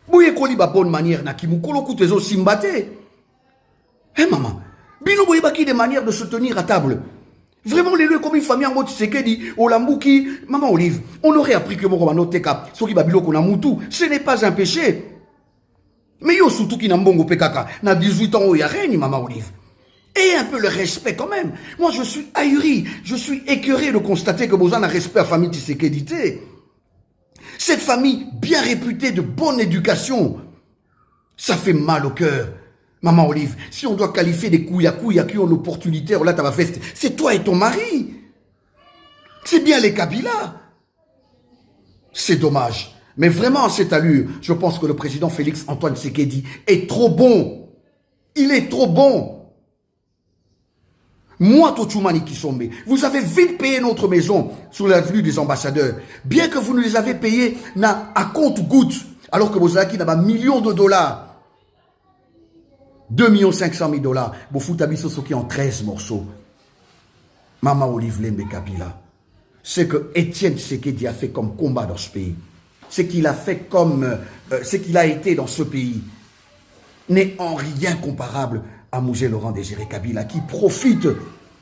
Bouye koli ba bonne manière na ki mukolo kutezo simbate. Eh maman, bino boye baki des manières de se tenir à table. Vraiment les lieux comme une famille en mode Tshisekedi, Olambuki, maman Olive, on aurait appris que mon romano teka, soki babilo kona mutu, ce n'est pas un péché. Mais yo surtout qui n'a mbongo pekaka, n'a 18 ans il y a rien, maman Olive. Et un peu le respect quand même. Moi je suis ahuri, je suis écœuré de constater que Bozan a respect à la famille Tshisekedi. Cette famille bien réputée de bonne éducation, ça fait mal au cœur. Maman Olive, si on doit qualifier des couilles qui ont l'opportunité, là, c'est toi et ton mari. C'est bien les Kabila. C'est dommage. Mais vraiment, à cette allure, je pense que le président Félix Antoine Tshisekedi est trop bon. Il est trop bon. Moi, Tochoumani Kisombe, vous avez vite payé notre maison sur l'avenue des ambassadeurs. Bien que vous nous les avez payés à compte-gouttes, alors que vous avez un million de dollars. 2 500 000 dollars. Vous foutez Soki en 13 morceaux. Maman Olive Lembe Kabila. Ce que Étienne Tshisekedi a fait comme combat dans ce pays, ce qu'il a fait comme, ce qu'il a été dans ce pays, n'est en rien comparable à Mouzé Laurent Désiré Kabila, qui profite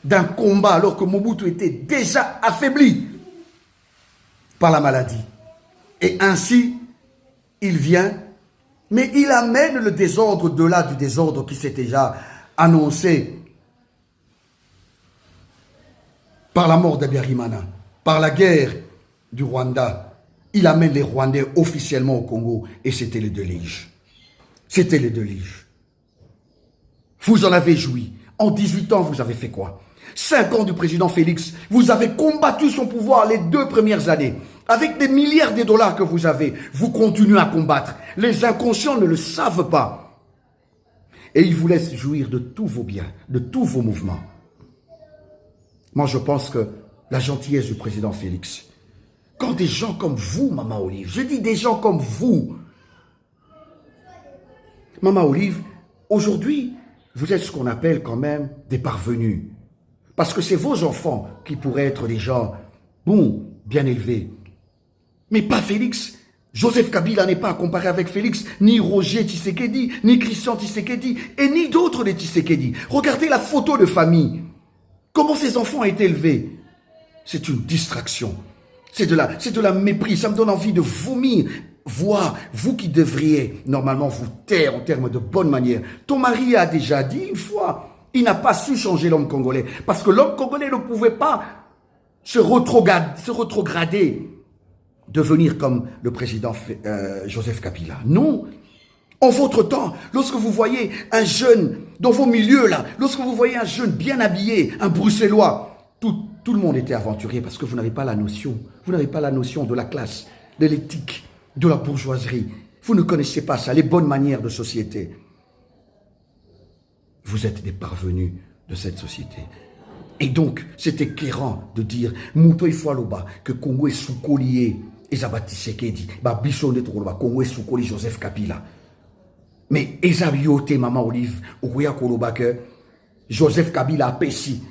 d'un combat alors que Mobutu était déjà affaibli par la maladie. Et ainsi, il vient, mais il amène le désordre au-delà du désordre qui s'est déjà annoncé par la mort d'Abiyarimana, par la guerre du Rwanda. Il amène les Rwandais officiellement au Congo et c'était les Delige. C'était les Delige. Vous en avez joui. En 18 ans, vous avez fait quoi? 5 ans du président Félix, vous avez combattu son pouvoir les 2 premières années. Avec des milliards de dollars que vous avez, vous continuez à combattre. Les inconscients ne le savent pas. Et ils vous laissent jouir de tous vos biens, de tous vos mouvements. Moi, je pense que la gentillesse du président Félix, quand des gens comme vous, Maman Olive, je dis des gens comme vous, Maman Olive, aujourd'hui, vous êtes ce qu'on appelle quand même des parvenus. Parce que c'est vos enfants qui pourraient être des gens, bon, bien élevés. Mais pas Félix. Joseph Kabila n'est pas à comparer avec Félix, ni Roger Tshisekedi, ni Christian Tshisekedi, et ni d'autres des Tshisekedi. Regardez la photo de famille. Comment ces enfants ont été élevés? C'est une distraction. C'est de la mépris. Ça me donne envie de vomir. Voir, vous qui devriez normalement vous taire en termes de bonne manière. Ton mari a déjà dit une fois, il n'a pas su changer l'homme congolais. Parce que l'homme congolais ne pouvait pas se retrograder, devenir comme le président Joseph Kabila. Non. En votre temps, lorsque vous voyez un jeune dans vos milieux là, lorsque vous voyez un jeune bien habillé, un Bruxellois, tout le monde était aventurier parce que vous n'avez pas la notion. Vous n'avez pas la notion de la classe, de l'éthique, de la bourgeoisie. Vous ne connaissez pas ça, les bonnes manières de société. Vous êtes des parvenus de cette société. Et donc, c'est éclairant de dire, Mouto Ifwaloba, que Congo est sous collier, Ezabati Sekedi, Babishone Toloba, Congo est sous collier Joseph Kabila. Mais Ezabiote, Maman Olive, Ouya Koloba, que Joseph Kabila a péci.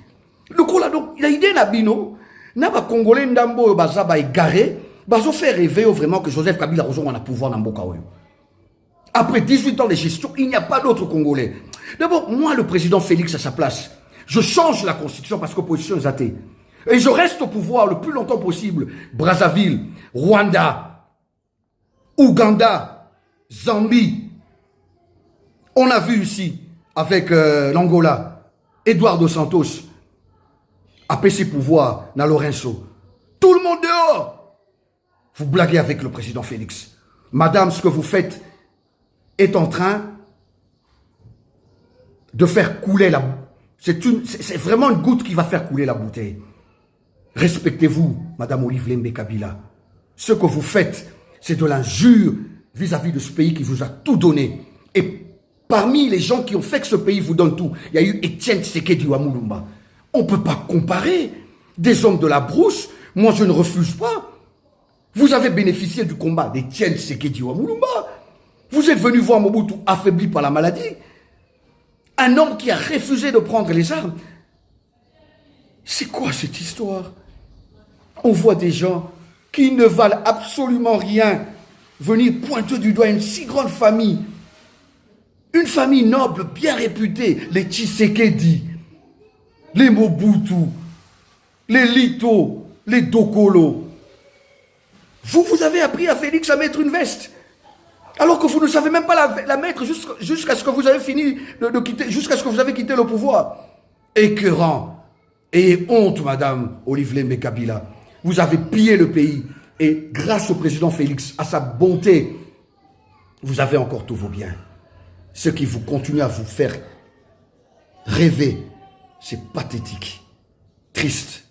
Le Kola, donc, il a idée Nabino, Naba Congolais Ndambo, Bazaba égaré, Bazo fait rêver vraiment que Joseph Kabila a pouvoir dans Mbokaoyo. Après 18 ans de gestion, il n'y a pas d'autre Congolais. D'abord, moi, le président Félix à sa place, je change la constitution parce que l'opposition est athée. Et je reste au pouvoir le plus longtemps possible. Brazzaville, Rwanda, Ouganda, Zambie. On a vu ici, avec l'Angola, Eduardo Santos, après ses pouvoirs, dans Lorenzo. Tout le monde dehors. Vous blaguez avec le président Félix. Madame, ce que vous faites est en train de faire couler la... C'est vraiment une goutte qui va faire couler la bouteille. Respectez-vous, Madame Olive Lembe Kabila. Ce que vous faites, c'est de l'injure vis-à-vis de ce pays qui vous a tout donné. Et parmi les gens qui ont fait que ce pays vous donne tout, il y a eu Étienne Tshisekedi Wamulumba. On ne peut pas comparer des hommes de la brousse. Moi, je ne refuse pas. Vous avez bénéficié du combat d'Étienne Tshisekedi Wamulumba. Vous êtes venu voir Mobutu affaibli par la maladie. Un homme qui a refusé de prendre les armes. C'est quoi cette histoire? On voit des gens qui ne valent absolument rien, venir pointer du doigt une si grande famille, une famille noble, bien réputée, les Tshisekedi, les Mobutu, les Lito, les Dokolo. Vous avez appris à Félix à mettre une veste, alors que vous ne savez même pas la mettre jusqu'à ce que vous avez fini de quitter, jusqu'à ce que vous avez quitté le pouvoir. Écœurant. Et honte, madame Olive Lembe Kabila. Vous avez pillé le pays. Et grâce au président Félix, à sa bonté, vous avez encore tous vos biens. Ce qui vous continue à vous faire rêver, c'est pathétique, triste.